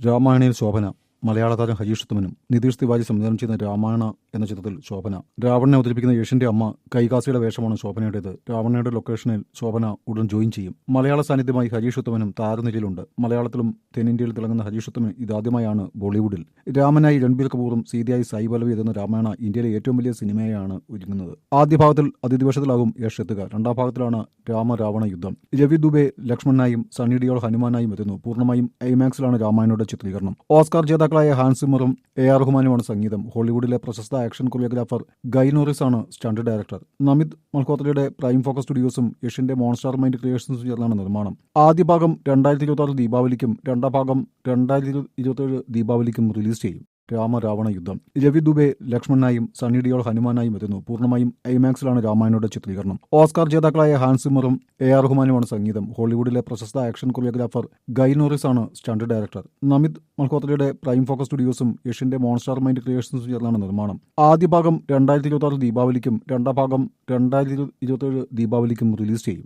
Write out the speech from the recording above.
രാമായണയിൽ ശോഭന മലയാള താരം ഹരീഷ് ഉത്തമനും നിതീഷ് തിവാരി സംവിധാനം ചെയ്യുന്ന രാമായണ എന്ന ചിത്രത്തിൽ ശോഭന. രാവണനെ അവതരിപ്പിക്കുന്ന യേശന്റെ അമ്മ കൈകാസിയുടെ വേഷമാണ് ശോഭനയുടേത്. രാവണയുടെ ലൊക്കേഷനിൽ ശോഭന ഉടൻ ജോയിൻ ചെയ്യും. മലയാള സാന്നിധ്യമായി ഹരീഷ് ഉത്തമനും താരനിരയിലുണ്ട്. മലയാളത്തിലും തെന്നിന്ത്യയിൽ തിളങ്ങുന്ന ഹരീഷ് ഉത്തമൻ ഇതാദ്യമായാണ് ബോളിവുഡിൽ. രാമനായി രൺബീർ കപൂറും സീതയായി സായി പല്ലവി എത്തുന്ന രാമായണ ഇന്ത്യയിലെ ഏറ്റവും വലിയ സിനിമയാണ് ഒരുങ്ങുന്നത്. ആദ്യ ഭാഗത്തിൽ അതിഥിവേഷത്തിലാകും യശ് എത്തുക. രണ്ടാം ഭാഗത്തിലാണ് രാമരാവണ യുദ്ധം. രവി ദുബെ ലക്ഷ്മണനായും സണ്ണി ഡിയോൾ ഹനുമാനായും എത്തുന്നു. പൂർണ്ണമായും ഐമാക്സിലാണ് രാമായണയുടെ ചിത്രീകരണം. ഓസ്കാർ ജേതാക്കളായ ഹാൻസ് സിമ്മറും എ.ആർ. റഹ്മാനുമാണ് സംഗീതം. ഹോളിവുഡിലെ പ്രശസ്ത ആക്ഷൻ കൊറിയോഗ്രാഫർ ഗൈ നോറിസ് ആണ് സ്റ്റണ്ട് ഡയറക്ടർ. നമിത് മൽഹോത്രയുടെ പ്രൈം ഫോക്കസ് സ്റ്റുഡിയോസും യഷിന്റെ മോൺസ്റ്റാർ മൈൻഡ് ക്രിയേഷൻസും ചേർന്നാണ് നിർമ്മാണം. ആദ്യ ഭാഗം 2026 ദീപാവലിക്കും രണ്ടാം ഭാഗം 2027 ദീപാവലിക്കും റിലീസ് ചെയ്യും. രാമരാവണ യുദ്ധം. രവി ദുബെ ലക്ഷ്മണനായും സണ്ണി ഡിയോൾ ഹനുമാനായും എത്തുന്നു. പൂർണ്ണമായും ഐമാക്സിലാണ് രാമായണയുടെ ചിത്രീകരണം. ഓസ്കാർ ജേതാക്കളായ ഹാൻസ് സിമ്മറും എ.ആർ. റഹ്മാനുമാണ് സംഗീതം. ഹോളിവുഡിലെ പ്രശസ്ത ആക്ഷൻ കൊറിയോഗ്രാഫർ ഗൈ നോറിസ് ആണ് സ്റ്റണ്ട് ഡയറക്ടർ. നമിത് മൽഹോത്രയുടെ പ്രൈം ഫോക്കസ് സ്റ്റുഡിയോസും യഷിന്റെ മോൺസ്റ്റാർ മൈൻഡ് ക്രിയേഷൻസും ചേർന്നാണ് നിർമ്മാണം. ആദ്യ ഭാഗം 2026 ദീപാവലിക്കും രണ്ടാം ഭാഗം 2027 ദീപാവലിക്കും റിലീസ് ചെയ്യും.